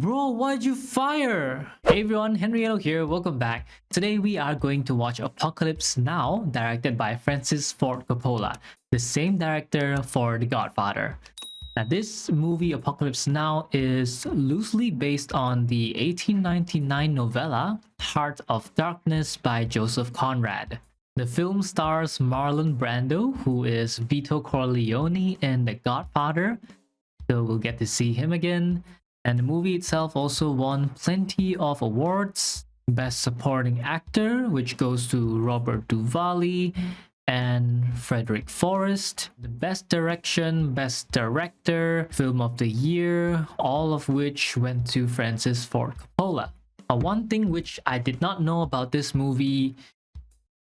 Bro, why'd you fire? Hey everyone, Henrietto here, welcome back. Today we are going to watch Apocalypse Now, directed by Francis Ford Coppola, the same director for The Godfather. Now this movie, Apocalypse Now, is loosely based on the 1899 novella Heart of Darkness by Joseph Conrad. The film stars Marlon Brando, who is Vito Corleone in The Godfather, so we'll get to see him again. And the movie itself also won plenty of awards. Best Supporting Actor, which goes to Robert Duvall and Frederick Forrest. The Best Direction, Best Director, Film of the Year, all of which went to Francis Ford Coppola. One thing which I did not know about this movie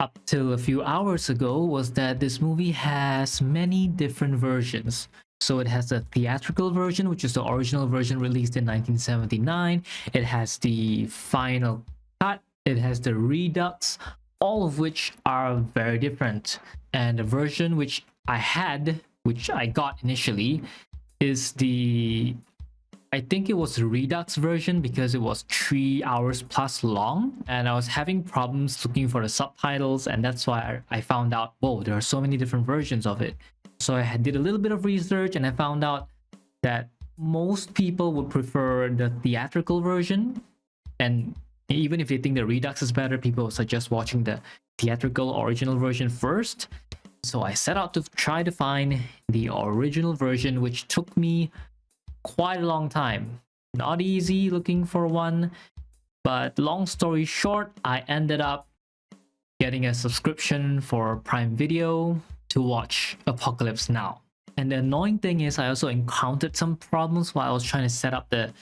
up till a few hours ago was that this movie has many different versions. So it has the theatrical version, which is the original version released in 1979. It has the final cut. It has the redux, all of which are very different. And the version which I got initially, is I think it was the redux version because it was 3 hours plus long. And I was having problems looking for the subtitles. And that's why I found out, whoa, there are so many different versions of it. So I did a little bit of research and I found out that most people would prefer the theatrical version. And even if they think the redux is better, people suggest watching the theatrical original version first. So I set out to try to find the original version, which took me quite a long time. Not easy looking for one, but long story short, I ended up getting a subscription for Prime Video to watch Apocalypse Now. And the annoying thing is I also encountered some problems while I was trying to set up the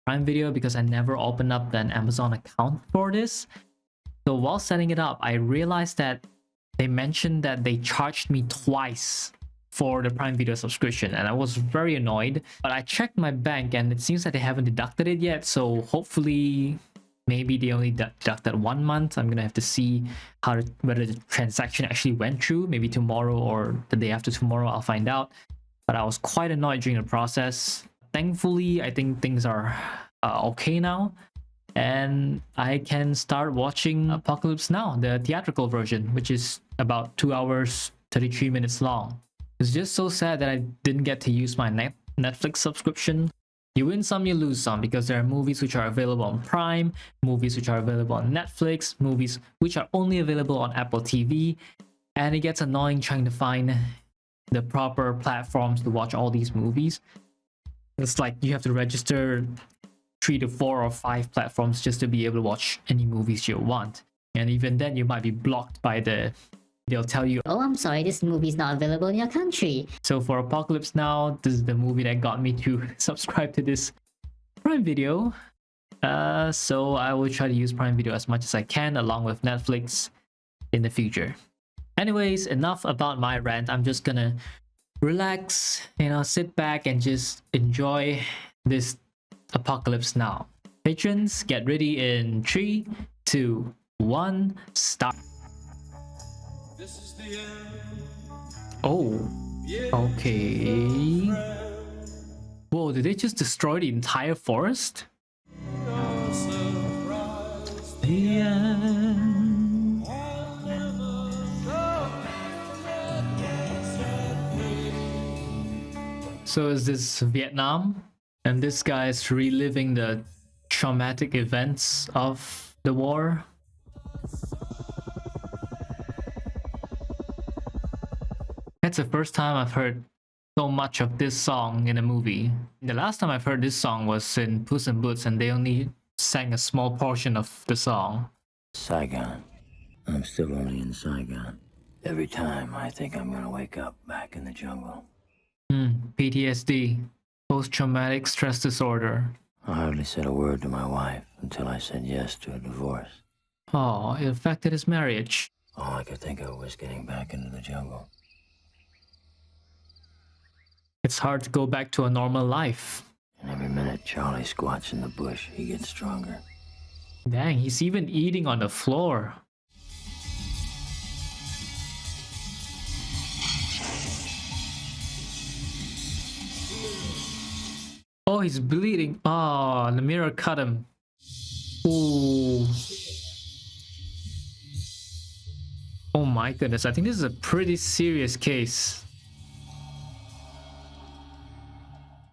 Prime Video because I never opened up an Amazon account for this. So while setting it up, I realized that they mentioned that they charged me twice for the Prime Video subscription, and I was very annoyed. But I checked my bank and it seems that they haven't deducted it yet, so hopefully maybe they only deducted 1 month. I'm gonna have to see whether the transaction actually went through. Maybe tomorrow or the day after tomorrow I'll find out. But I was quite annoyed during the process. Thankfully, I think things are okay now, and I can start watching Apocalypse Now, the theatrical version, which is about 2 hours 33 minutes long. It's just so sad that I didn't get to use my Netflix subscription. You win some, you lose some, because there are movies which are available on Prime, movies which are available on Netflix, movies which are only available on Apple TV, and it gets annoying trying to find the proper platforms to watch all these movies. It's like you have to register 3 to 4 or 5 platforms just to be able to watch any movies you want. And even then, you might be blocked by they'll tell you, "Oh, I'm sorry, this movie is not available in your country." So for Apocalypse Now, this is the movie that got me to subscribe to this Prime Video. So I will try to use Prime Video as much as I can along with Netflix in the future. Anyways, enough about my rant. I'm just gonna relax, sit back and just enjoy this Apocalypse Now. Patrons, get ready in 3, 2, 1, start. Oh, okay. Whoa, did they just destroy the entire forest? The end. So is this Vietnam? And this guy is reliving the traumatic events of the war? That's the first time I've heard so much of this song in a movie. The last time I've heard this song was in Puss in Boots, and they only sang a small portion of the song. Saigon. I'm still only in Saigon. Every time I think I'm gonna wake up back in the jungle. PTSD. Post-traumatic stress disorder. I hardly said a word to my wife until I said yes to a divorce. Oh, it affected his marriage. All I could think of was getting back into the jungle. It's hard to go back to a normal life. And every minute Charlie squats in the bush, he gets stronger. Dang, he's even eating on the floor. Oh, he's bleeding. Oh, the mirror cut him. Ooh. Oh my goodness, I think this is a pretty serious case.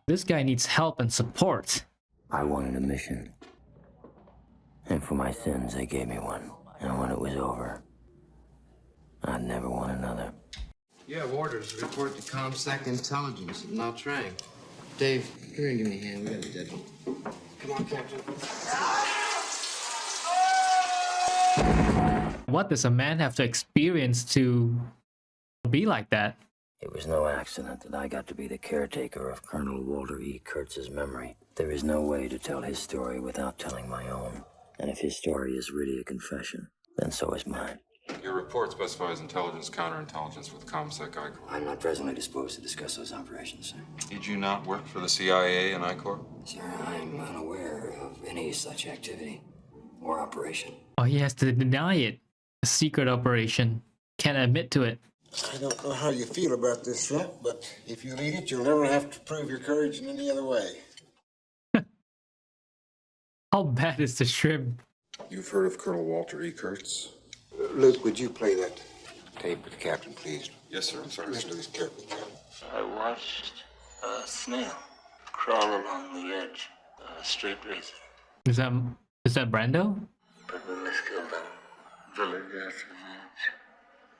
This guy needs help and support. I wanted a mission. And for my sins, they gave me one. And when it was over, I'd never want another. You have orders. Report to ComSec Intelligence at Nha Trang. Dave, come here and give me a hand. We got a dead one. Come on, Captain. What does a man have to experience to be like that? It was no accident that I got to be the caretaker of Colonel Walter E. Kurtz's memory. There is no way to tell his story without telling my own. And if his story is really a confession, then so is mine. Your report specifies intelligence, counterintelligence with ComSec ICOR. I'm not presently disposed to discuss those operations, sir. Did you not work for the CIA and ICOR? Sir, I'm unaware of any such activity or operation. Oh, he has to deny it. A secret operation. Can't admit to it. I don't know how you feel about this shrimp, but if you eat it, you'll never have to prove your courage in any other way. How bad is the shrimp? You've heard of Colonel Walter E. Kurtz? Luke, would you play that tape with the captain, please? Yes, sir. I'm sorry, Listen sir. to this carefully, Captain. I watched a snail crawl along the edge of a straight razor. Is that Brando? But we must kill them. Village after village,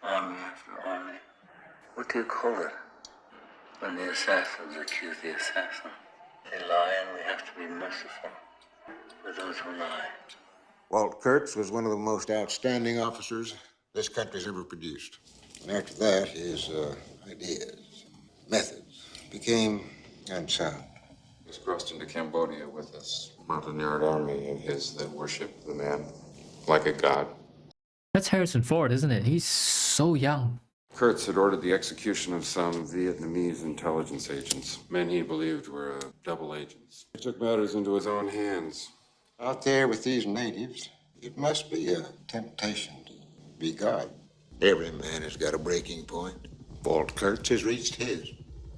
army after army. What do you call it when the assassins accuse the assassin? They lie and we have to be merciful for those who lie. Walt Kurtz was one of the most outstanding officers this country's ever produced. And after that, his ideas, methods became unsound. He's crossed into Cambodia with this Montagnard army of his that worship the man like a god. That's Harrison Ford, isn't it? He's so young. Kurtz had ordered the execution of some Vietnamese intelligence agents, men he believed were double agents. He took matters into his own hands. Out there with these natives, it must be a temptation to be God. Every man has got a breaking point. Walt Kurtz has reached his.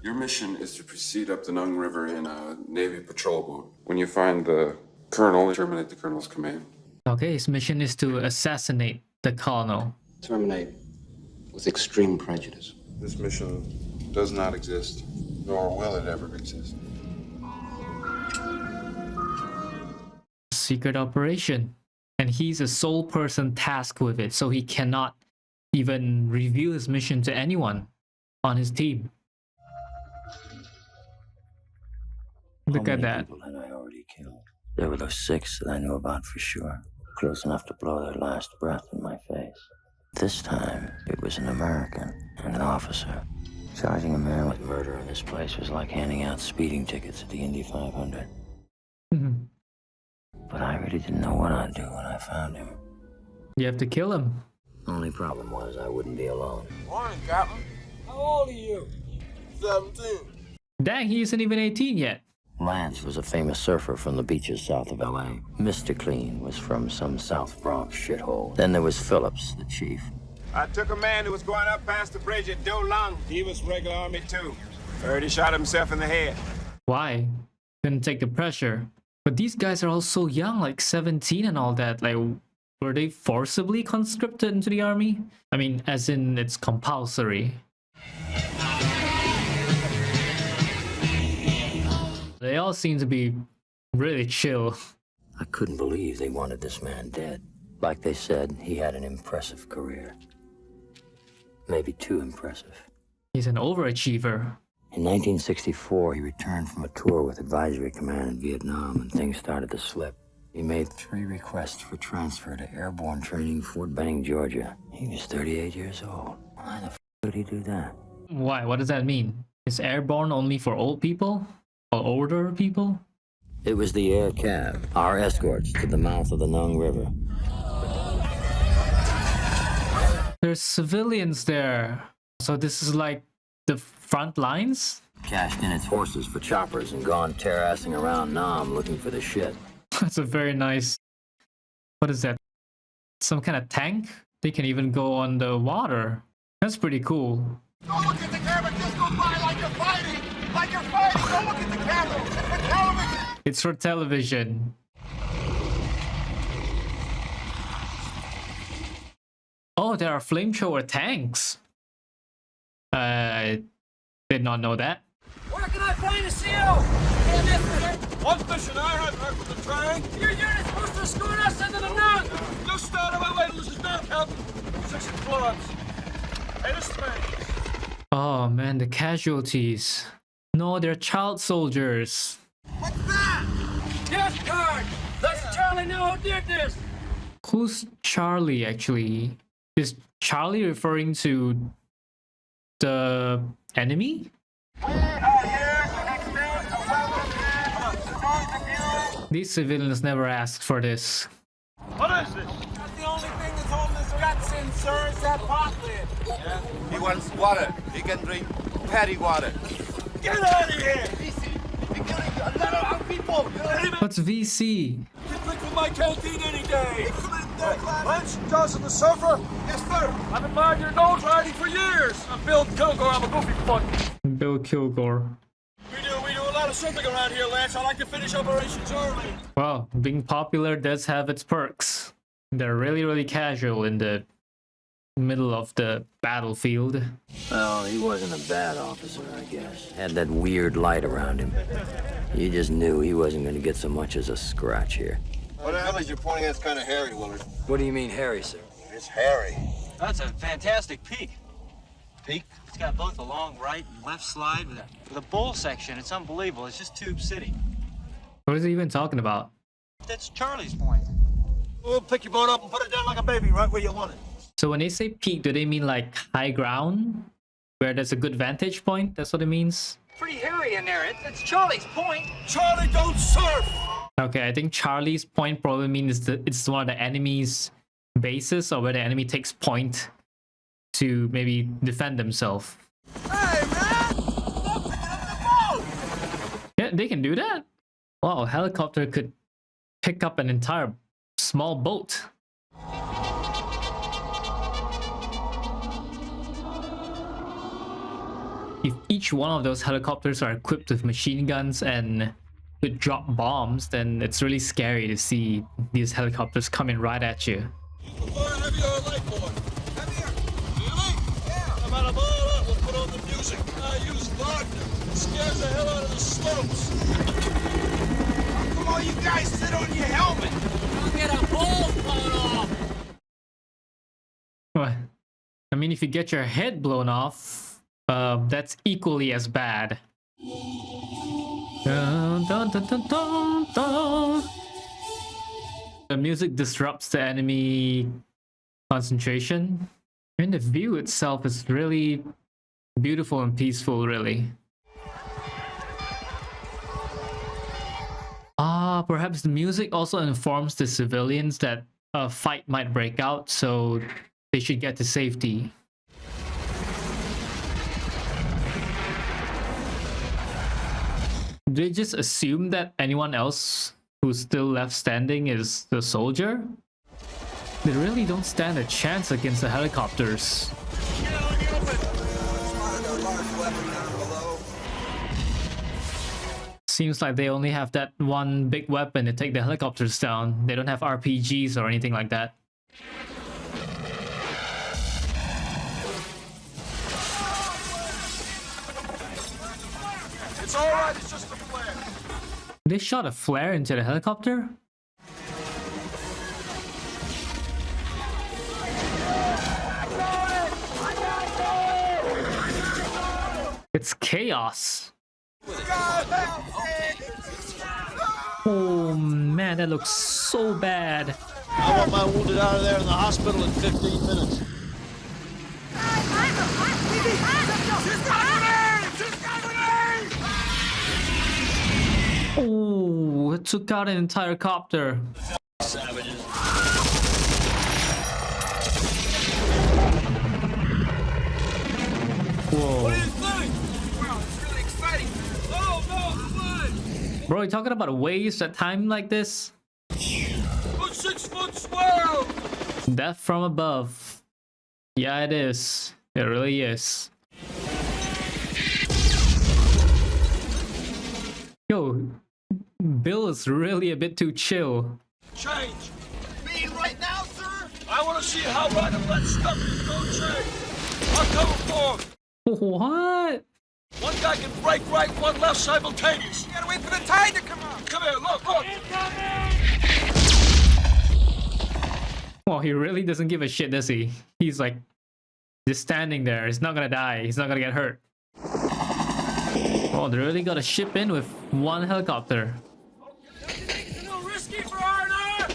Your mission is to proceed up the Nung River in a Navy patrol boat. When you find the colonel, terminate the colonel's command. Okay, his mission is to assassinate the colonel. Terminate with extreme prejudice. This mission does not exist, nor will it ever exist. Secret operation. And he's the sole person tasked with it, so he cannot even reveal his mission to anyone on his team. Look How at many that. people had I already killed? There were those 6 that I knew about for sure. Close enough to blow their last breath in my face. This time, it was an American and an officer. Charging a man with murder in this place was like handing out speeding tickets at the Indy 500. Mhm. But I really didn't know what I'd do when I found him. You have to kill him. Only problem was I wouldn't be alone. Morning, Captain. How old are you? 17. Dang, he isn't even 18 yet. Lance was a famous surfer from the beaches south of L.A. Mr. Clean was from some South Bronx shithole. Then there was Phillips, the chief. I took a man who was going up past the bridge at Do Lung. He was regular army too. Heard he shot himself in the head. Why? Couldn't take the pressure. But these guys are all so young, like 17 and all that. Like, were they forcibly conscripted into the army? I mean, as in it's compulsory. They all seem to be really chill. I couldn't believe they wanted this man dead. Like they said, he had an impressive career. Maybe too impressive. He's an overachiever. In 1964, he returned from a tour with Advisory Command in Vietnam, and things started to slip. He made 3 requests for transfer to airborne training, Fort Benning, Georgia. He was 38 years old. Why the f would he do that? Why? What does that mean? Is airborne only for old people? Or older people? It was the air cab, our escorts to the mouth of the Nung River. There's civilians there. So this is like the front lines? Cashed in its horses for choppers and gone terrassing around Nam looking for the shit. That's a very nice... What is that? Some kind of tank? They can even go on the water. That's pretty cool. Don't look at the camera, just go by like you're fighting! Like you're fighting! Don't look at the camera! For television! It's for television. Oh, there are flamethrower tanks. I did not know that. Where can I find a CO? One mission I have for the train. Your unit's supposed to escort us into the north. Just out of my way, this is not Captain. 6 clubs. Hey, this is me. Oh man, the casualties. No, they're child soldiers. What's that? Yes, card. Let's Charlie know who did this. Who's Charlie actually? Is Charlie referring to the enemy? We are here to extend a welcome to those of you. These civilians never asked for this. What is this? That's the only thing that's holding his guts in, sir, is that pot lid. Yeah. He wants water. He can drink patty water. Get out of here! You're killing a lot of our people! What's VC? You drink from my canteen any day! Lunch, Johnson the surfer? Yes, sir! I've been buying your nose riding for years! I'm Bill Kilgore, I'm a goofy fuck. Bill Kilgore. We do a lot of surfing around here, Lance. I like to finish operations early. Well, being popular does have its perks. They're really, really casual in the middle of the battlefield. Well, he wasn't a bad officer, I guess. Had that weird light around him. You just knew he wasn't going to get so much as a scratch here. What the hell is you're pointing at? It's kind of hairy, Willard. What do you mean, Harry, sir? It's hairy. That's a fantastic peak. Peak? It's got both a long right and left slide with a bowl section. It's unbelievable. It's just Tube City. What is he even talking about? That's Charlie's point. We'll pick your boat up and put it down like a baby right where you want it. So when they say peak, do they mean like high ground? Where there's a good vantage point? That's what it means? Pretty hairy in there. It's Charlie's point. Charlie, don't surf! Okay, I think Charlie's point probably means that it's one of the enemy's bases, or where the enemy takes point to maybe defend themselves. Hey, man! Stop picking up the boat! Yeah, they can do that? Wow, a helicopter could pick up an entire small boat. If each one of those helicopters are equipped with machine guns and could drop bombs, then it's really scary to see these helicopters coming right at you. Fire heavier or light board? Heavier. Really? Yeah. I'm out of all up. We'll put on the music. I use Wagner. It scares the hell out of the slopes. How come all you guys sit on your helmet? I'll get a balls blown off. What? I mean, if you get your head blown off, that's equally as bad. Dun, dun, dun, dun, dun, dun. The music disrupts the enemy concentration. And the view itself is really beautiful and peaceful, really. Perhaps the music also informs the civilians that a fight might break out, so they should get to safety. Do they just assume that anyone else who's still left standing is the soldier? They really don't stand a chance against the helicopters. Seems like they only have that one big weapon to take the helicopters down. They don't have RPGs or anything like that. It's all right. It's just a flare. They shot a flare into the helicopter? It's chaos. Oh man, that looks so bad. I want my wounded out of there in the hospital in 15 minutes. Oh, it took out an entire copter. Savages. Whoa. What do you think? Wow, it's really exciting. Oh, no, fun. Bro, you talking about waves at time like this? A 6-foot swell. Death from above. Yeah, it is. It really is. Yo, Bill is really a bit too chill. Change. Me right now, sir? I want to see how right of that stuff is going to change. I'll cover for him. What? One guy can break right, one left simultaneous. You gotta wait for the tide to come out. Come here, look. Well, he really doesn't give a shit, does he? He's like, just standing there. He's not gonna die. He's not gonna get hurt. Oh, they really got a ship in with one helicopter. It's a little risky for R&R.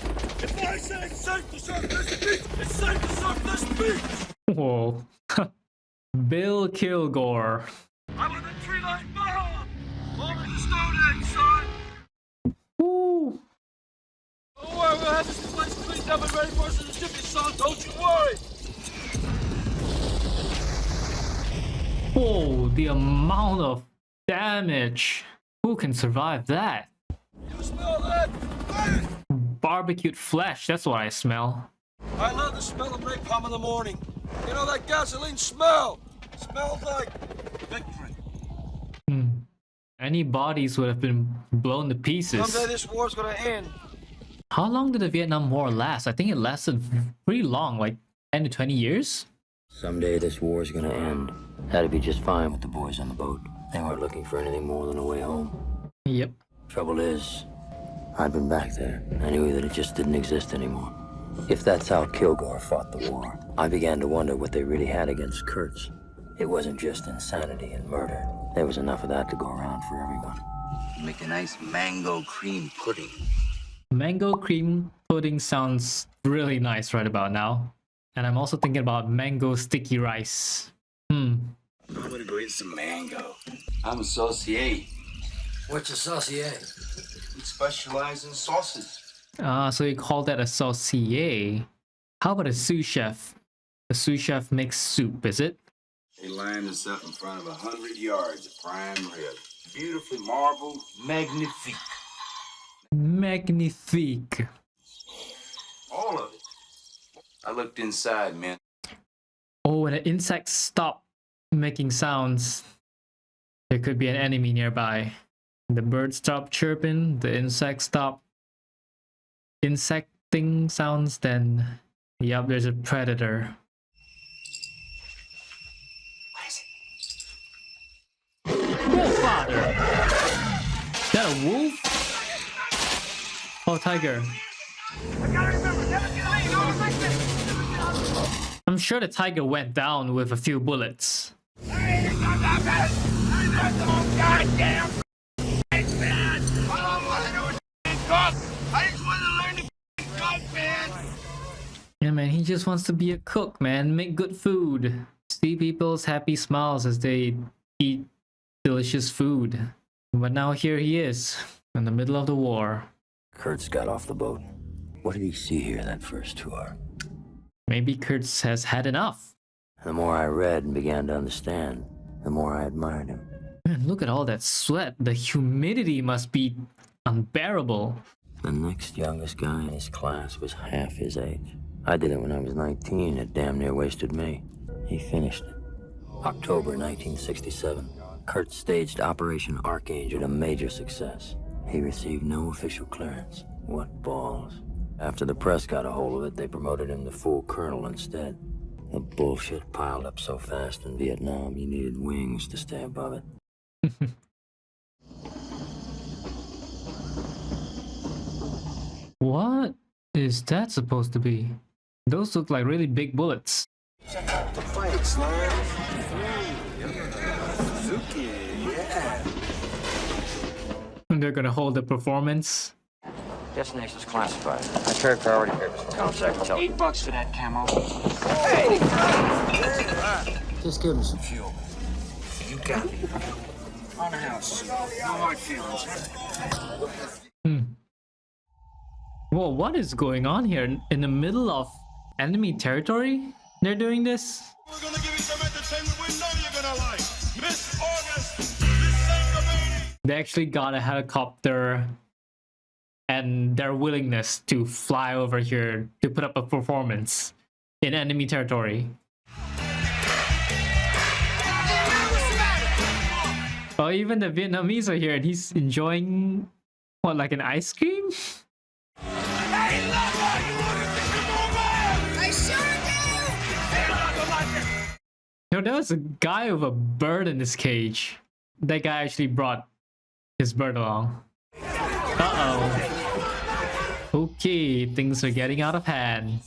If I say it's safe to surf this beach, it's safe to surf this beach. Whoa. Bill Kilgore. I'm on the tree line now. Over the stone egg, son. Woo. Don't worry, we'll have this place cleaned up and ready for us in the ship, son. Don't you worry. Whoa, the amount of damage. Who can survive that? You smell that? Barbecued flesh, that's what I smell. I love the smell of napalm in the morning. You know that gasoline smell? Smells like victory. Any bodies would have been blown to pieces. Someday this war's gonna end. How long did the Vietnam War last? I think it lasted pretty long, like 10 to 20 years. Someday this war's gonna end. That'd be just fine with the boys on the boat. They weren't looking for anything more than a way home. Yep. Trouble is, I'd been back there. I knew that it just didn't exist anymore. If that's how Kilgore fought the war, I began to wonder what they really had against Kurtz. It wasn't just insanity and murder. There was enough of that to go around for everyone. Make a nice mango cream pudding. Mango cream pudding sounds really nice right about now. And I'm also thinking about mango sticky rice. I'm gonna go eat some mango. I'm a saucier. What's a saucier? We specialize in sauces. So you call that a saucier. How about a sous chef? A sous chef makes soup, is it? They line us up in front of 100 yards of prime rib. Beautifully marbled, magnifique. Magnifique. All of it. I looked inside, man. Oh, when the insects stop making sounds, there could be an enemy nearby. The birds stop chirping, the insects stop insecting sounds, then yup, there's a predator. Oh, father! Is that a wolf? Oh, tiger. I'm sure the tiger went down with a few bullets. Yeah, man, he just wants to be a cook, man. Make good food. See people's happy smiles as they eat delicious food. But now here he is, in the middle of the war. Kurtz got off the boat. What did he see here that first tour? Maybe Kurtz has had enough. The more I read and began to understand, the more I admired him. Man, look at all that sweat. The humidity must be unbearable. The next youngest guy in his class was half his age. I did it when I was 19. It damn near wasted me. He finished it. October 1967. Kurtz staged Operation Archangel, a major success. He received no official clearance. What balls. After the press got a hold of it, they promoted him to full colonel instead. The bullshit piled up so fast in Vietnam, you needed wings to stay above it. What is that supposed to be? Those look like really big bullets. Check out the fights, man. Suzuki, yeah. And they're gonna hold the performance. Destination's classified. I carry priority papers from ComSec. $8 for that camo. Hey! Just give him some fuel. You got me. On the house. No hard feelings. Whoa, what is going on here? In the middle of enemy territory? They're doing this? We're gonna give you some entertainment we know you're gonna like. Miss August, Miss Saint They actually got a helicopter and their willingness to fly over here to put up a performance in enemy territory. Oh, even the Vietnamese are here and he's enjoying, what, like an ice cream? Hey, lover! You want to see some more man? I sure do! Hey, lover, like it! No, there was a guy with a bird in his cage. That guy actually brought his bird along. Uh-oh. Okay, things are getting out of hand.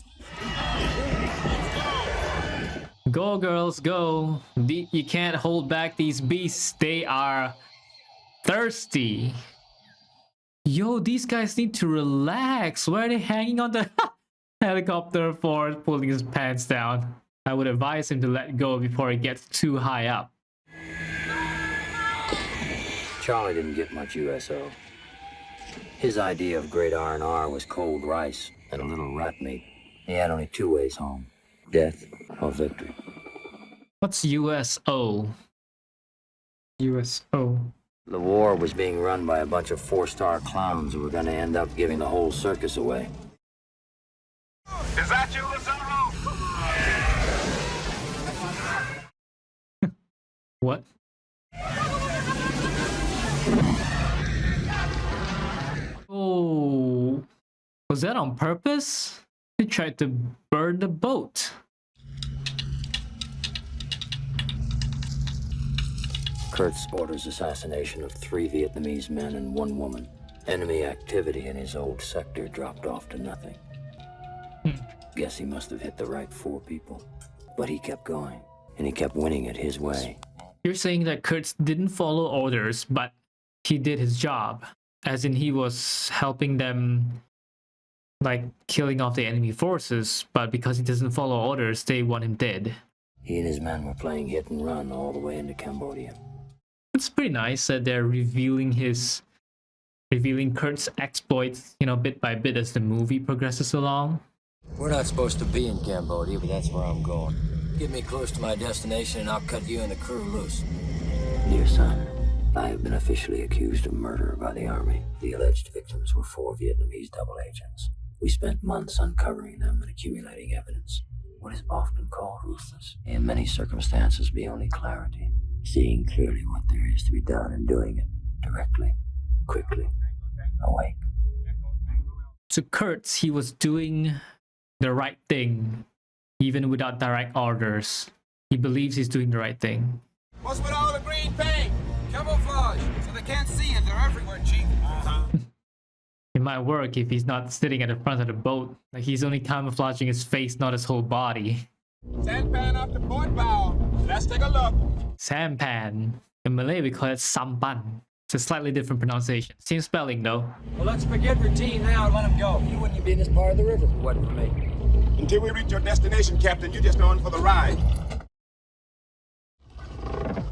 Go, girls, go. You can't hold back these beasts. They are thirsty. Yo, these guys need to relax. Why are they hanging on the helicopter for pulling his pants down? I would advise him to let go before it gets too high up. Charlie didn't get much USO. His idea of great R&R was cold rice and a little rat meat. He had only two ways home: death or victory. What's USO? USO. The war was being run by a bunch of four-star clowns who were going to end up giving the whole circus away. Is that you, Lazaro? What? Oh, was that on purpose? They tried to burn the boat. Kurtz orders assassination of 3 Vietnamese men and 1 woman. Enemy activity in his old sector dropped off to nothing. Guess he must have hit the right 4 people. But he kept going, and he kept winning it his way. You're saying that Kurtz didn't follow orders, but he did his job. As in he was helping them, like, killing off the enemy forces, but because he doesn't follow orders, they want him dead. He and his men were playing hit and run all the way into Cambodia. It's pretty nice that they're revealing Kurt's exploits, you know, bit by bit as the movie progresses along. We're not supposed to be in Cambodia, but that's where I'm going. Get me close to my destination and I'll cut you and the crew loose. Dear son, I have been officially accused of murder by the army. The alleged victims were 4 Vietnamese double agents. We spent months uncovering them and accumulating evidence. What is often called ruthless, in many circumstances beyond clarity. Seeing clearly what there is to be done and doing it directly, quickly, awake. To Kurtz, he was doing the right thing, even without direct orders. He believes he's doing the right thing. What's with all the green paint? Camouflage, so they can't see it. They're everywhere, Chief. It might work if he's not sitting at the front of the boat. Like, he's only camouflaging his face, not his whole body. Sampan off the board bow. Let's take a look. Sampan. In Malay, we call it sampan. It's a slightly different pronunciation. Same spelling, though. Well, let's forget routine now and let him go. You wouldn't be in this part of the river if it wasn't for me. Until we reach your destination, Captain, you're just on for the ride.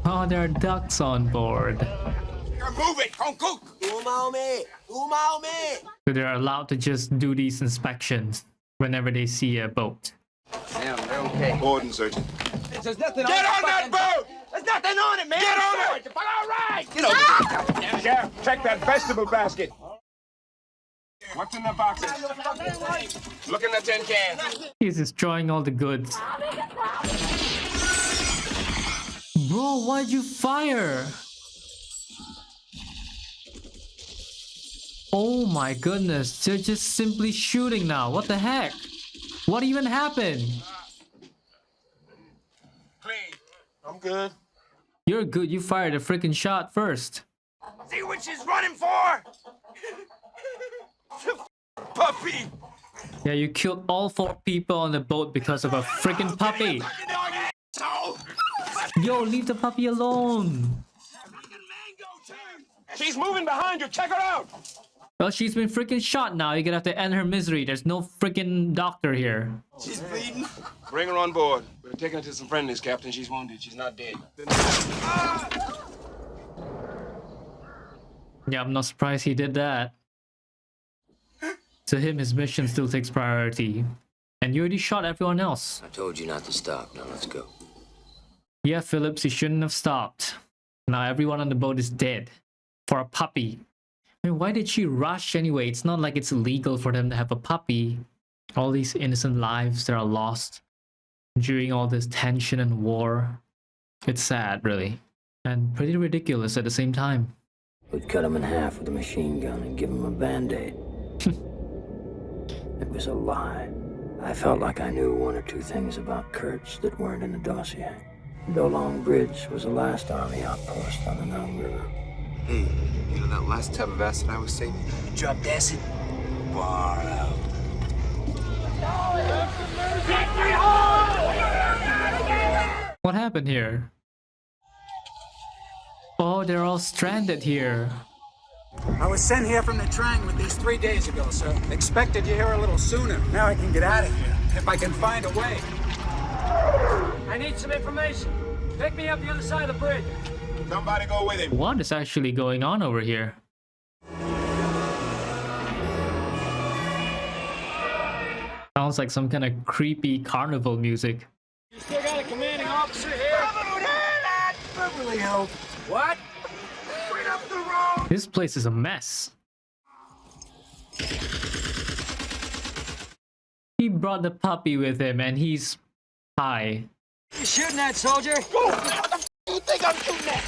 Oh, there are ducks on board. Move it, Kong Cook. So they're allowed to just do these inspections whenever they see a boat. Damn, they're okay. Board and searching. There's nothing Get on that boat! There's nothing on it, man! Get on it! All right! Get over. Sheriff, check that vegetable basket. What's in the boxes? Look in the tin cans. He's destroying all the goods. Bro, why'd you fire? Oh my goodness, they're just simply shooting now. What the heck? What even happened? Clean. I'm good. You're good, you fired a freaking shot first. See what she's running for? Puppy! Yeah, you killed all 4 people on the boat because of a freaking puppy. Yo, leave the puppy alone. She's moving behind you. Check her out. Well, she's been freaking shot now. You're gonna have to end her misery. There's no freaking doctor here. She's bleeding. Bring her on board. We're taking her to some friendlies, Captain. She's wounded. She's not dead. Yeah, I'm not surprised he did that. To him, his mission still takes priority. And you already shot everyone else. I told you not to stop. Now let's go. Yeah, Phillips, you shouldn't have stopped. Now everyone on the boat is dead. For a puppy. I mean, why did she rush anyway? It's not like it's illegal for them to have a puppy. All these innocent lives that are lost during all this tension and war. It's sad, really. and pretty ridiculous at the same time. We'd cut him in half with a machine gun and give him a Band-Aid. It was a lie. I felt like I knew one or two things about Kurtz that weren't in the dossier. Dolong Bridge was the last army outpost on the Nile River. Hey, you know that last tub of acid I was saving? You dropped acid? Far out. What happened here? Oh, they're all stranded here. I was sent here from the train with these 3 days ago, sir. Expected you here a little sooner. Now I can get out of here, if I can find a way. I need some information. Pick me up the other side of the bridge. Somebody go with him. What is actually going on over here? Sounds like some kind of creepy carnival music. You still got a commanding officer here? Beverly Hills. What? Straight up the road. This place is a mess. He brought the puppy with him and he's high. You shooting that soldier? You think I'm shooting at?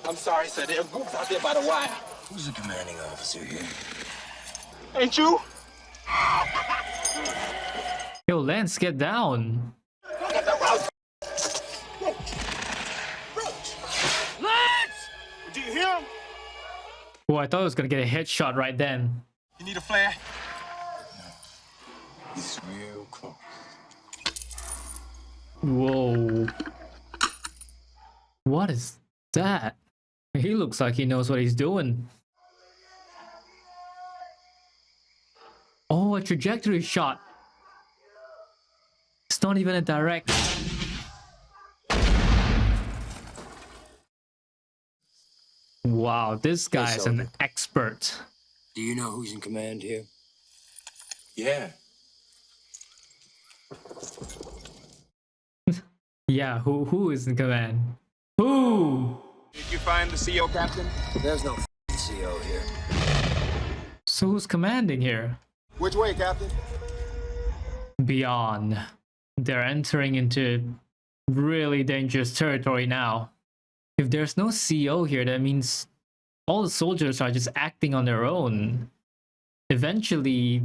I'm sorry, sir. There are groups out there by the wire. Who's the commanding officer here? Ain't you? Yo, Lance, get down. Look at the road. Lance! Do you hear him? Oh, I thought I was gonna get a headshot right then. You need a flare? He's real close. Whoa. What is that? He looks like he knows what he's doing. Oh, a trajectory shot. It's not even a direct. Wow, this guy is an expert. Do you know who's in command here? Yeah. Yeah, who is in command? Who? Did you find the CO, Captain? There's no CO here. So who's commanding here? Which way, Captain? Beyond. They're entering into really dangerous territory now. If there's no CO here, that means all the soldiers are just acting on their own. Eventually,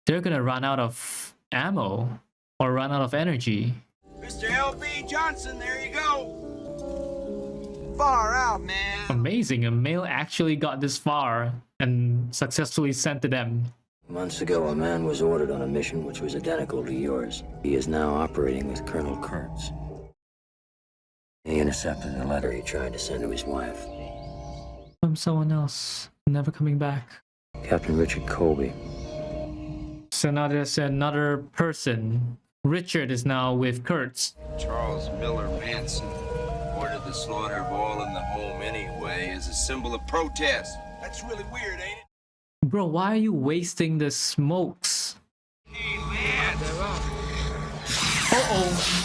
they're gonna run out of ammo or run out of energy. Mr. L.B. Johnson, there you go. Far out, man. Amazing, a mail actually got this far and successfully sent to them. Months ago, a man was ordered on a mission which was identical to yours. He is now operating with Colonel Kurtz. He intercepted a letter he tried to send to his wife. From someone else, never coming back. Captain Richard Colby. So now there's another person. Richard is now with Kurtz. Charles Miller Manson ordered the slaughter of all in the home anyway as a symbol of protest. That's really weird, ain't it? Bro, why are you wasting the smokes? Hey, Lance. Uh-oh.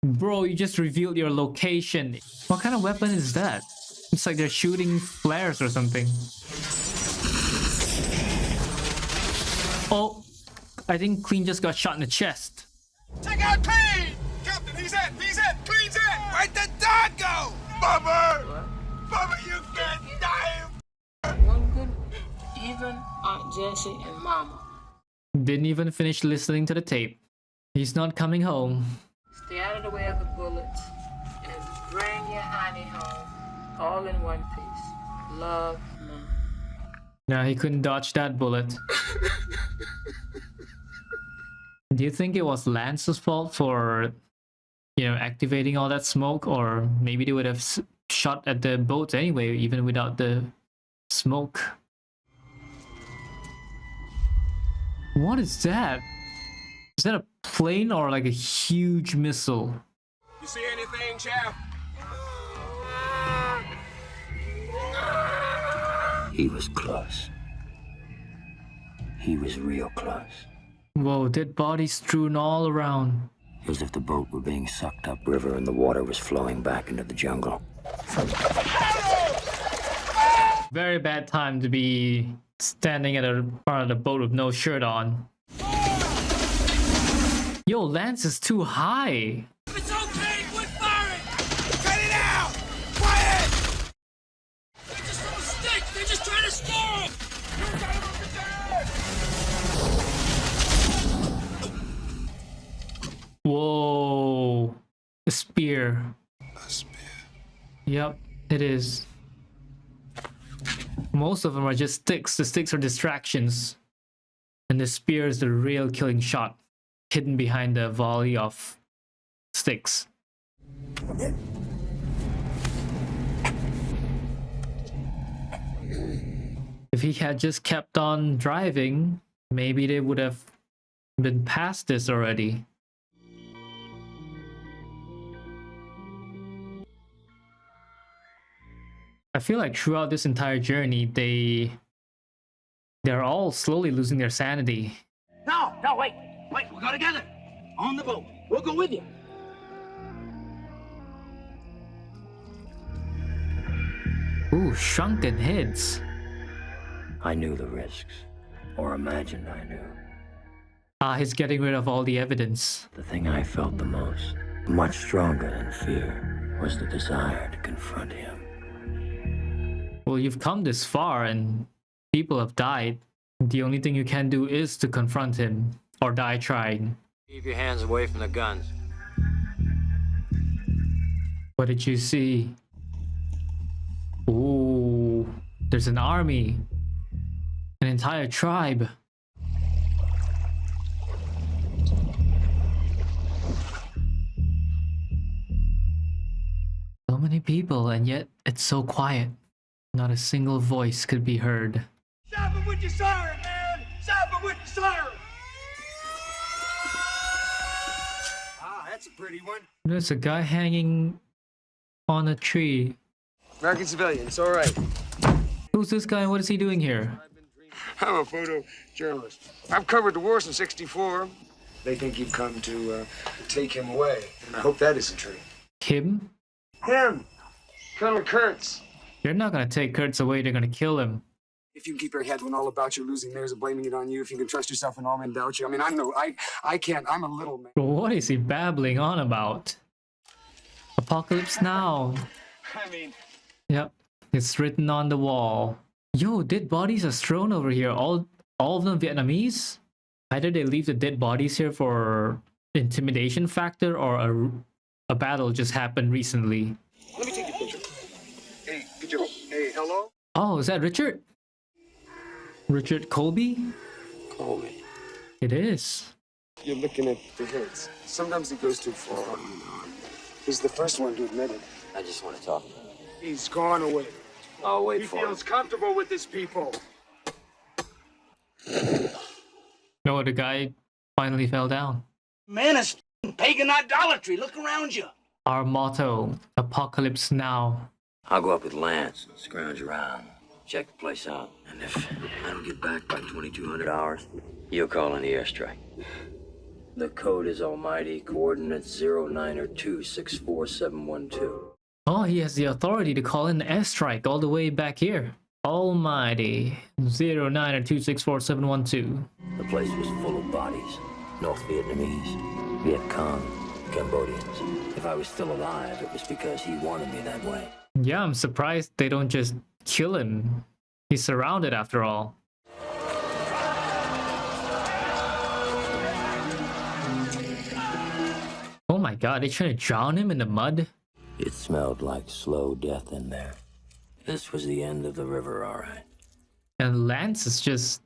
Bro, you just revealed your location. What kind of weapon is that? It's like they're shooting flares or something. Oh, I think Clean just got shot in the chest. Check out Clean! Captain, he's in! Clean's in! Where'd the dog go? Bubba! Bubba, you can't die! One good, even Aunt Jessie and Mama. Didn't even finish listening to the tape. He's not coming home. Stay out of the way of the bullets and bring your honey home, all in one piece. Love, Mom. Nah, he couldn't dodge that bullet. Do you think it was Lance's fault for, activating all that smoke? Or maybe they would have shot at the boats anyway, even without the smoke. What is that? Is that a plane or like a huge missile? You see anything, Chef? He was close. He was real close. Whoa, dead bodies strewn all around. As if the boat were being sucked upriver and the water was flowing back into the jungle. Very bad time to be standing at a part of the boat with no shirt on. Yo, Lance is too high. It's okay, quit firing! Cut it out! A spear. A spear. Yep, it is. Most of them are just sticks. The sticks are distractions. And the spear is the real killing shot, hidden behind the volley of sticks. If he had just kept on driving, maybe they would have been past this already. I feel like throughout this entire journey, they're all slowly losing their sanity. No, wait, we'll go together. On the boat. We'll go with you. Ooh, shrunken heads. I knew the risks, or imagined I knew. He's getting rid of all the evidence. The thing I felt the most, much stronger than fear, was the desire to confront him. Well, you've come this far and people have died. The only thing you can do is to confront him, or die trying. Keep your hands away from the guns. What did you see? Ooh, there's an army. An entire tribe. So many people, and yet it's so quiet. Not a single voice could be heard. Stop him with your siren, man! Stop him with your siren! Ah, that's a pretty one. There's a guy hanging on a tree. American civilian, it's all right. Who's this guy and what is he doing here? I'm a photojournalist. I've covered the war since '64. They think you've come to take him away. And I hope that isn't true. Him? Him! Colonel Kurtz. They're not gonna take Kurtz away, they're gonna kill him. If you can keep your head when all about your losing theirs and blaming it on you, if you can trust yourself when all men doubt you. I mean, I can't. I'm a little man. What is he babbling on about? Apocalypse Now. I mean... Yep, it's written on the wall. Yo, dead bodies are strewn over here. All of them Vietnamese? Either they leave the dead bodies here for intimidation factor, or a battle just happened recently. Let me take your picture. Hey, hey, hello? Oh, is that Richard? Richard Colby? Colby. It is. You're looking at the heads. Sometimes he goes too far. He's the first one to admit it. I just want to talk to him. He's gone away. I'll wait He for him. feels comfortable with his people. No, the guy finally fell down. Man, it's pagan idolatry. Look around you. Our motto, Apocalypse Now. I'll go up with Lance and scrounge around. Check the place out. And if I don't get back by 2200 hours, you'll call in the airstrike. The code is Almighty, coordinates 0902-64712. Oh, he has the authority to call in the airstrike all the way back here. Almighty, 0902-64712. The place was full of bodies. North Vietnamese, Viet Cong, Cambodians. If I was still alive, it was because he wanted me that way. Yeah, I'm surprised they don't just kill him. He's surrounded after all. Oh my god, they're trying to drown him in the mud? It smelled like slow death in there. This was the end of the river, all right. And Lance is just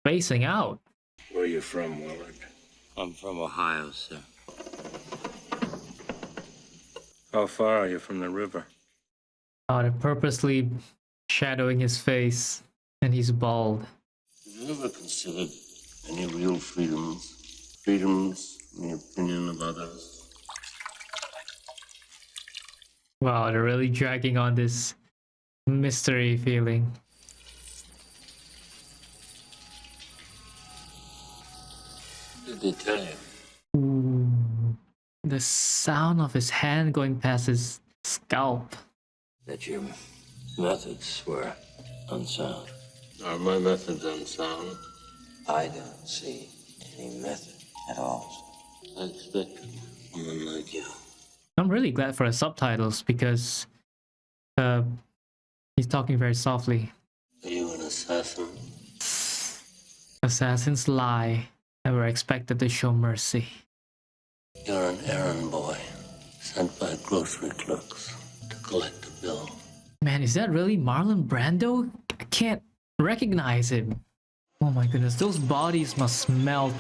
facing out. Where are you from, Willard? I'm from Ohio, sir. How far are you from the river? Oh, they're purposely shadowing his face, and he's bald. Have you ever considered any real freedoms? Freedoms in the opinion of others? Wow, they're really dragging on this mystery feeling. What did they tell you? Ooh, the sound of his hand going past his scalp. That your methods were unsound. Are my methods unsound? I don't see any method at all. I expected someone like you. I'm really glad for the subtitles because he's talking very softly. Are you an assassin? Assassins lie and we're expected to show mercy. You're an errand boy, sent by grocery clerks to collect a bill. Man, is that really Marlon Brando? I can't recognize him. Oh my goodness, those bodies must smell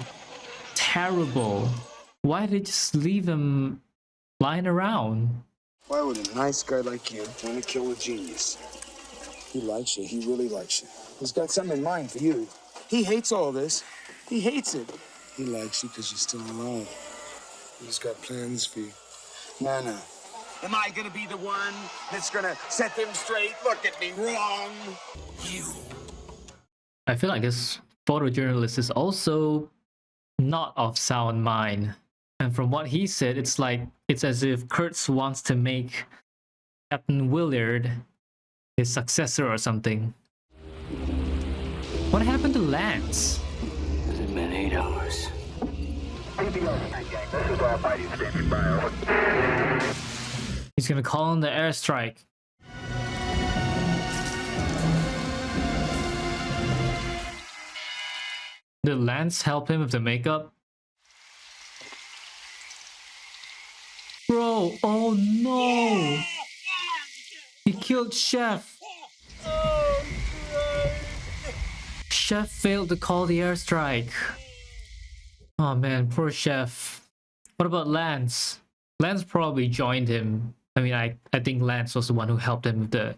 terrible. Why did they just leave him lying around? Why would a nice guy like you want to kill a genius? He likes you. He really likes you. He's got something in mind for you. He hates all this. He hates it. He likes you because you're still alive. He's got plans for you. No. Am I gonna be the one that's gonna set them straight? Look at me, wrong. You. I feel like this photojournalist is also not of sound mind. And from what he said, it's as if Kurtz wants to make Captain Willard his successor or something. What happened to Lance? Has it been 8 hours? He's gonna call in the airstrike. Did Lance help him with the makeup? Bro, oh no! He killed Chef! Chef failed to call the airstrike. Oh man, poor Chef. What about Lance? Lance probably joined him. I mean, I think Lance was the one who helped him with the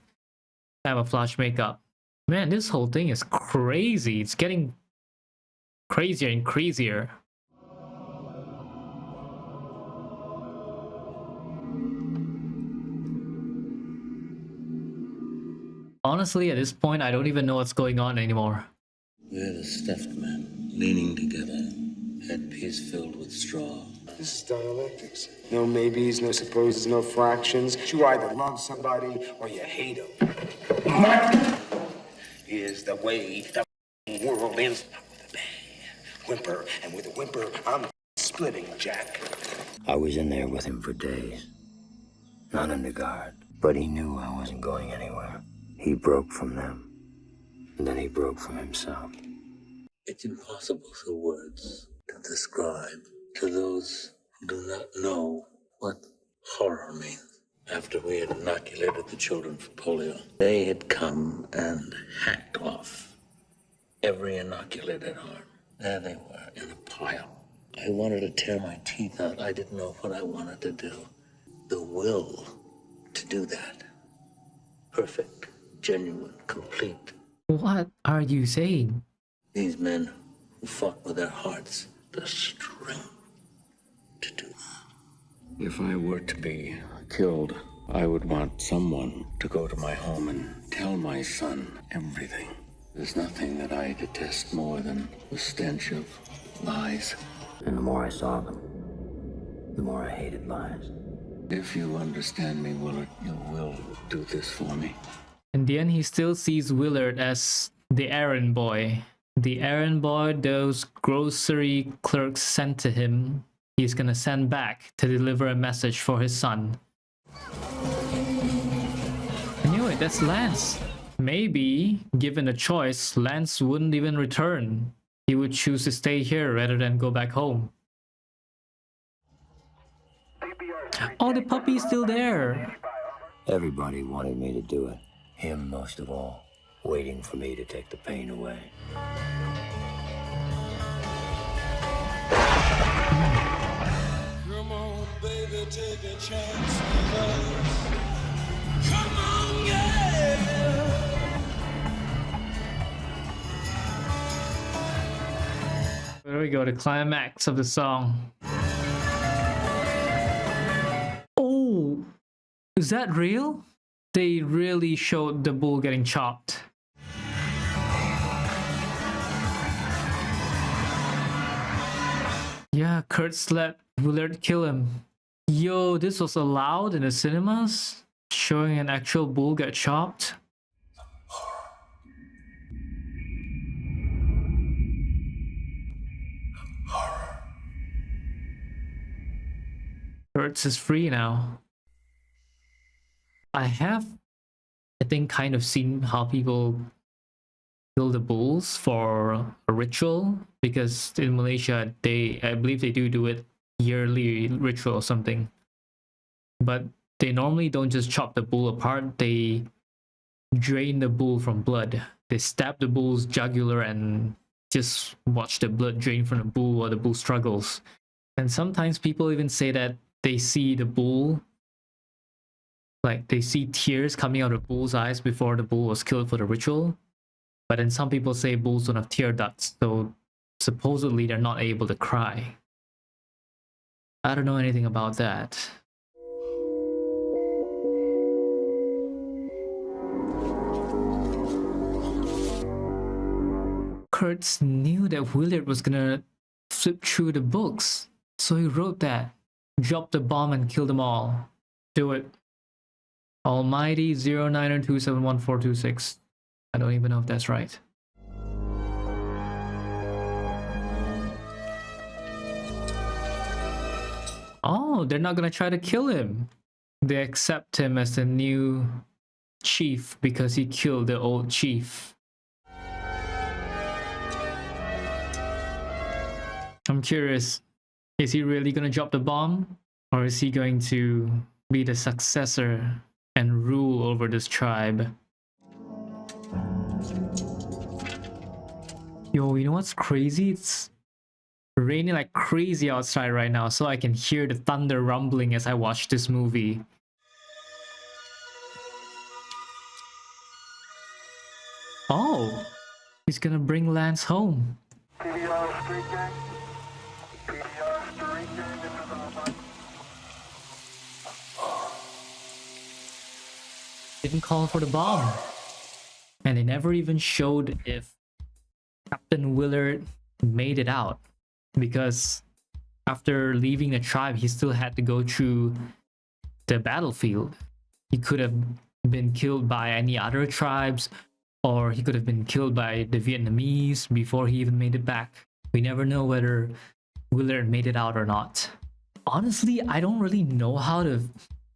camouflage makeup. Man, this whole thing is crazy. It's getting crazier and crazier. Honestly, at this point, I don't even know what's going on anymore. We had a stuffed man leaning together, headpiece filled with straw. This is dialectics. No maybes, no supposes, no fractions. You either love somebody or you hate them. What is the way the world ends? With a bang, whimper, and with a whimper, I'm splitting, Jack. I was in there with him for days. Not under guard, but he knew I wasn't going anywhere. He broke from them, and then he broke from himself. It's impossible for words to describe to those who do not know what horror means. After we had inoculated the children for polio, they had come and hacked off every inoculated arm. There they were in a pile. I wanted to tear my teeth out. I didn't know what I wanted to do. The will to do that. Perfect, genuine, complete. What are you saying? These men who fought with their hearts, the strength to do that. If I were to be killed, I would want someone to go to my home and tell my son everything. There's nothing that I detest more than the stench of lies. And the more I saw them, the more I hated lies. If you understand me, Willard, you will do this for me. In the end, he still sees Willard as the errand boy. The errand boy those grocery clerks sent to him, he's gonna send back to deliver a message for his son. I knew it, that's Lance. Maybe, given a choice, Lance wouldn't even return. He would choose to stay here rather than go back home. Oh, the puppy's still there. Everybody wanted me to do it. Him most of all, waiting for me to take the pain away. Come on, baby, take a chance with us. Come on, yeah. There we go, the climax of the song. Oh, is that real? They really showed the bull getting chopped. Yeah, Kurtz let Willard kill him. Yo, this was allowed in the cinemas? Showing an actual bull get chopped? Kurtz is free now. I think, kind of seen how people kill the bulls for a ritual, because in Malaysia, I believe they do it yearly ritual or something. but they normally don't just chop the bull apart, they drain the bull from blood. They stab the bull's jugular and just watch the blood drain from the bull while the bull struggles. And sometimes people even say that they see the bull, like they see tears coming out of the bull's eyes before the bull was killed for the ritual. But then some people say bulls don't have tear ducts, so supposedly they're not able to cry. I don't know anything about that. Kurtz knew that Willard was gonna flip through the books, so he wrote that. Drop the bomb and kill them all. Do it. Almighty 0902711426. I don't even know if that's right. Oh, they're not gonna try to kill him. They accept him as the new chief because he killed the old chief. I'm curious, is he really gonna drop the bomb? Or is he going to be the successor and rule over this tribe? Yo, you know what's crazy? It's raining like crazy outside right now, so I can hear the thunder rumbling as I watch this movie. Oh, he's gonna bring Lance home. Didn't call for the bomb. And they never even showed if Captain Willard made it out, because after leaving the tribe, he still had to go through the battlefield. He could have been killed by any other tribes, or he could have been killed by the Vietnamese before he even made it back. We never know whether Willard made it out or not. Honestly, I don't really know how to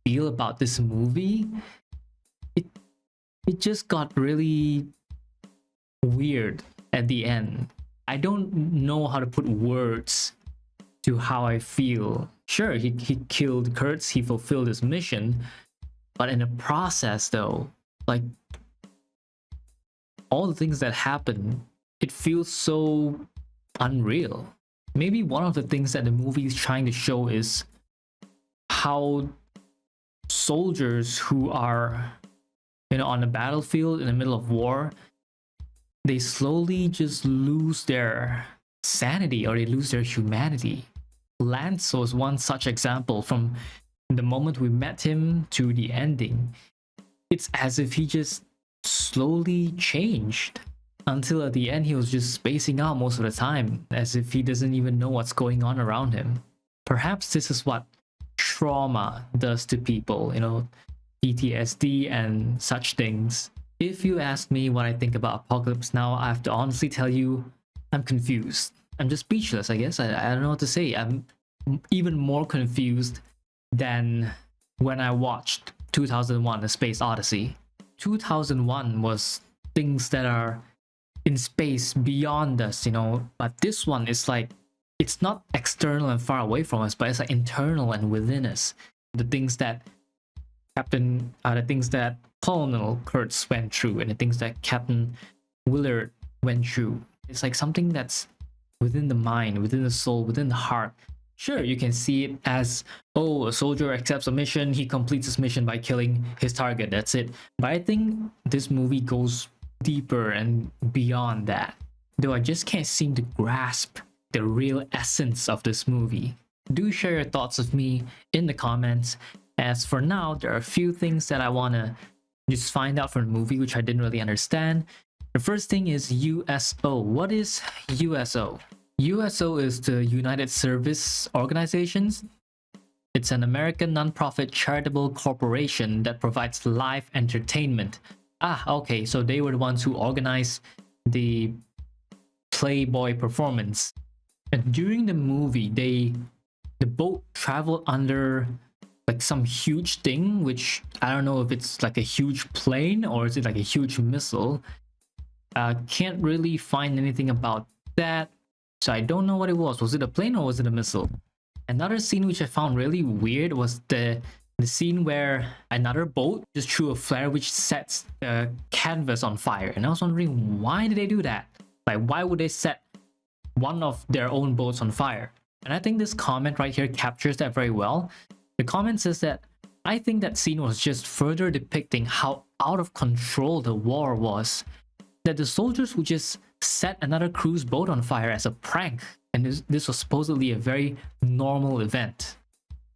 feel about this movie. It just got really weird at the end. I don't know how to put words to how I feel. Sure, he killed Kurtz, he fulfilled his mission, but in the process though, like all the things that happen, it feels so unreal. Maybe one of the things that the movie is trying to show is how soldiers who are, you know, on the battlefield in the middle of war, they slowly just lose their sanity, or they lose their humanity. Lance was one such example. From the moment we met him to the ending, it's as if he just slowly changed, until at the end he was just spacing out most of the time, as if he doesn't even know what's going on around him. Perhaps this is what trauma does to people, you know, PTSD and such things. If you ask me what I think about Apocalypse Now, I have to honestly tell you, I'm confused. I'm just speechless, I guess. I don't know what to say. I'm even more confused than when I watched 2001: A Space Odyssey. 2001 was things that are in space beyond us, you know, but this one is like, it's not external and far away from us, but it's like internal and within us. The things that the things that Colonel Kurtz went through, and the things that Captain Willard went through. It's like something that's within the mind, within the soul, within the heart. Sure, you can see it as, oh, a soldier accepts a mission, he completes his mission by killing his target, that's it. But I think this movie goes deeper and beyond that, though I just can't seem to grasp the real essence of this movie. Do share your thoughts with me in the comments. As for now, there are a few things that I want to just find out from the movie, which I didn't really understand. The first thing is USO. What is USO? USO is the United Service Organizations. It's an American nonprofit charitable corporation that provides live entertainment. Ah, okay, so they were the ones who organized the Playboy performance. And during the movie, the boat traveled under like some huge thing, which I don't know if it's like a huge plane or is it like a huge missile. Can't really find anything about that, so I don't know what it was. Was it a plane or was it a missile? Another scene which I found really weird was the The scene where another boat just threw a flare which sets the canvas on fire. And I was wondering, why did they do that? Like, why would they set one of their own boats on fire? And I think this comment right here captures that very well. The comment says that, I think that scene was just further depicting how out of control the war was. That the soldiers would just set another cruise boat on fire as a prank. And this was supposedly a very normal event.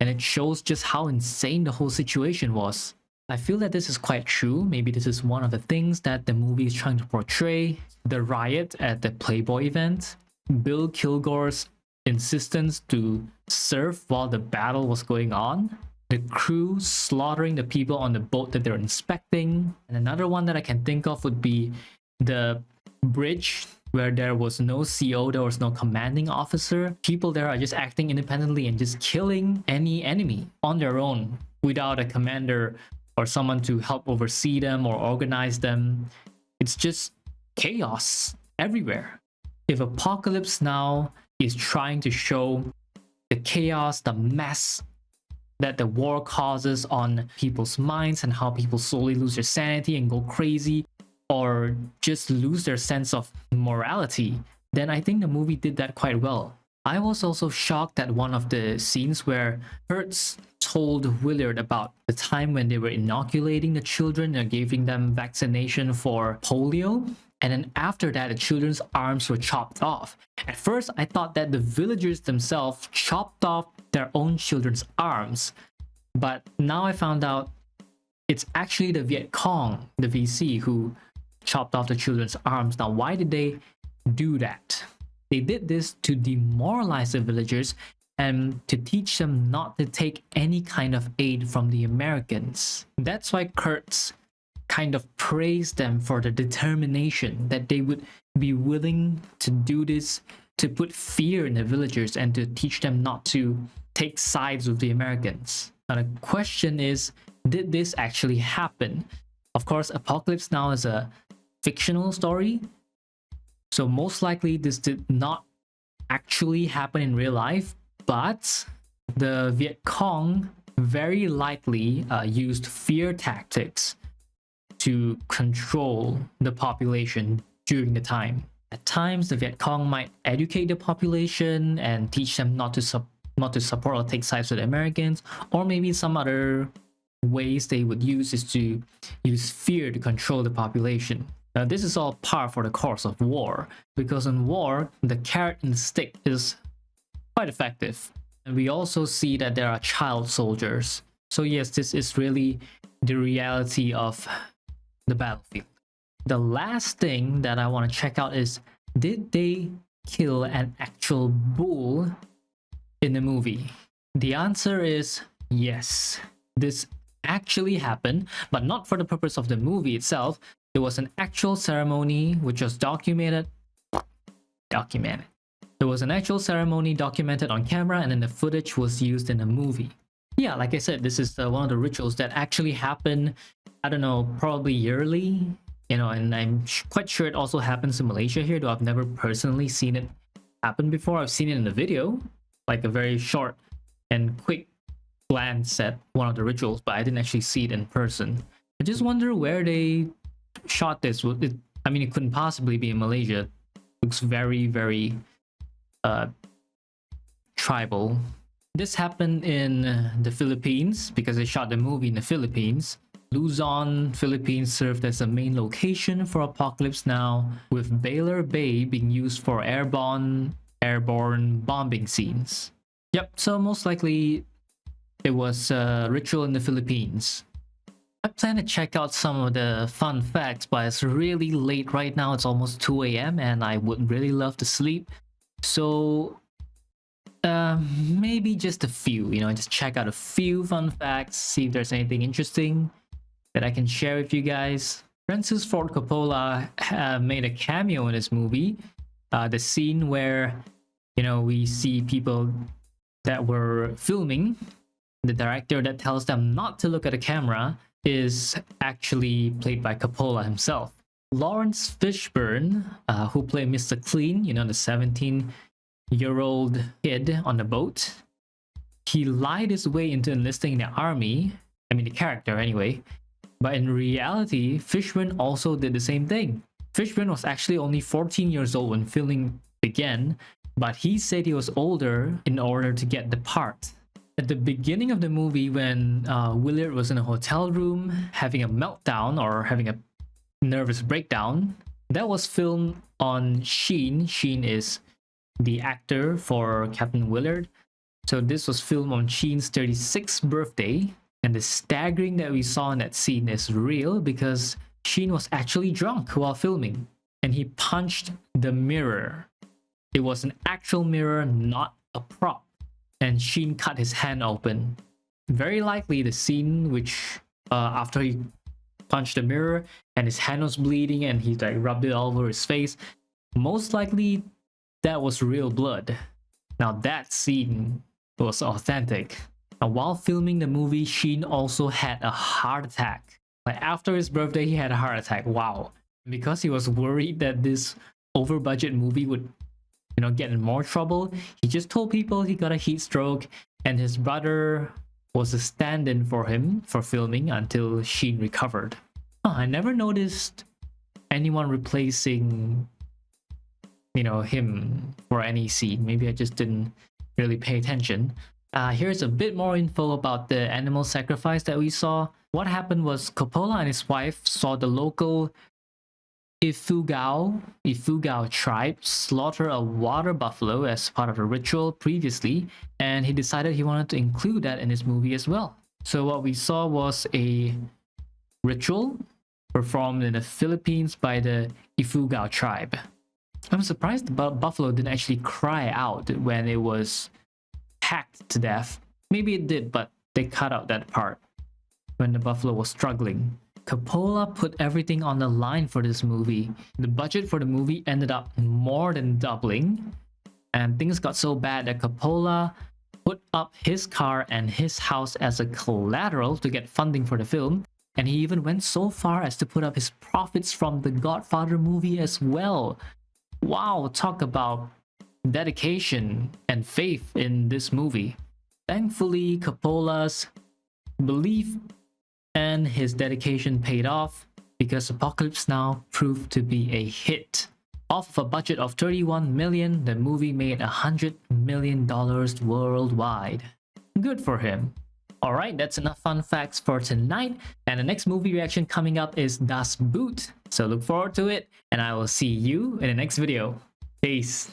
And it shows just how insane the whole situation was. I feel that this is quite true. Maybe this is one of the things that the movie is trying to portray. The riot at the Playboy event, Bill Kilgore's insistence to surf while the battle was going on, the crew slaughtering the people on the boat that they're inspecting. And another one that I can think of would be the bridge where there was no CO, there was no commanding officer. People there are just acting independently and just killing any enemy on their own without a commander or someone to help oversee them or organize them. It's just chaos everywhere. If Apocalypse Now is trying to show the chaos, the mess that the war causes on people's minds and how people slowly lose their sanity and go crazy, or just lose their sense of morality, then I think the movie did that quite well. I was also shocked at one of the scenes where Kurtz told Willard about the time when they were inoculating the children and giving them vaccination for polio. And then after that, the children's arms were chopped off. At first, I thought that the villagers themselves chopped off their own children's arms. But now I found out it's actually the Viet Cong, the VC, who chopped off the children's arms. Now, why did they do that? They did this to demoralize the villagers and to teach them not to take any kind of aid from the Americans. That's why Kurtz kind of praised them for the determination that they would be willing to do this, to put fear in the villagers and to teach them not to take sides with the Americans. Now, the question is, did this actually happen? Of course, Apocalypse Now is a fictional story, so most likely this did not actually happen in real life, but the Viet Cong very likely used fear tactics to control the population during the time. At times, the Viet Cong might educate the population and teach them not to support or take sides with the Americans, or maybe some other ways they would use is to use fear to control the population. Now, this is all par for the course of war, because in war, the carrot and stick is quite effective. And we also see that there are child soldiers. So yes, this is really the reality of the battlefield. The last thing that I want to check out is, did they kill an actual bull in the movie? The answer is yes. This actually happened, but not for the purpose of the movie itself. There was an actual ceremony which was documented. There was an actual ceremony documented on camera, and then the footage was used in the movie. Yeah, like I said, this is one of the rituals that actually happen, I don't know, probably yearly, you know, and I'm quite sure it also happens in Malaysia here, though I've never personally seen it happen before. I've seen it in the video, like a very short and quick glance at one of the rituals, but I didn't actually see it in person. I just wonder where they shot this. I mean, it couldn't possibly be in Malaysia. It looks very, very tribal. This happened in the Philippines because they shot the movie in the Philippines. Luzon, Philippines served as a main location for Apocalypse Now, with Baylor Bay being used for airborne bombing scenes. Yep, so most likely it was a ritual in the Philippines. I plan to check out some of the fun facts, but it's really late right now. It's almost 2 a.m. and I would really love to sleep. So maybe just a few, you know, just check out a few fun facts, see if there's anything interesting that I can share with you guys. Francis Ford Coppola made a cameo in this movie. The scene where, you know, we see people that were filming, the director that tells them not to look at the camera is actually played by Coppola himself. Lawrence Fishburne, who played Mr. Clean, you know, the 17-year-old kid on the boat, he lied his way into enlisting in the army. I mean, the character anyway. But in reality, Fishburne also did the same thing. Fishburne was actually only 14 years old when filming began, but he said he was older in order to get the part. At the beginning of the movie, when Willard was in a hotel room having a meltdown or having a nervous breakdown, that was filmed on Sheen. Sheen is the actor for Captain Willard. So this was filmed on Sheen's 36th birthday. And the staggering that we saw in that scene is real because Sheen was actually drunk while filming. And he punched the mirror. It was an actual mirror, not a prop. And Sheen cut his hand open. Very likely the scene which after he punched the mirror and his hand was bleeding and he like rubbed it all over his face, most likely that was real blood. Now that scene was authentic. Now while filming the movie, Sheen also had a heart attack. Like after his birthday, he had a heart attack. Wow. Because he was worried that this over budget movie would get in more trouble, he just told people he got a heat stroke and his brother was a stand-in for him for filming until Sheen recovered. I never noticed anyone replacing him for any scene. Maybe I just didn't really pay attention. Here's a bit more info about the animal sacrifice that we saw. What happened was Coppola and his wife saw the local Ifugao tribe slaughter a water buffalo as part of a ritual previously, and he decided he wanted to include that in his movie as well. So what we saw was a ritual performed in the Philippines by the Ifugao tribe. I'm surprised the buffalo didn't actually cry out when it was hacked to death. Maybe it did, but they cut out that part when the buffalo was struggling. Coppola put everything on the line for this movie. The budget for the movie ended up more than doubling, and things got so bad that Coppola put up his car and his house as a collateral to get funding for the film, and he even went so far as to put up his profits from the Godfather movie as well. Wow, talk about dedication and faith in this movie. Thankfully, Coppola's belief and his dedication paid off because Apocalypse Now proved to be a hit. Off of a budget of $31 million, the movie made $100 million worldwide. Good for him. Alright, that's enough fun facts for tonight, and the next movie reaction coming up is Das Boot. So look forward to it, and I will see you in the next video. Peace.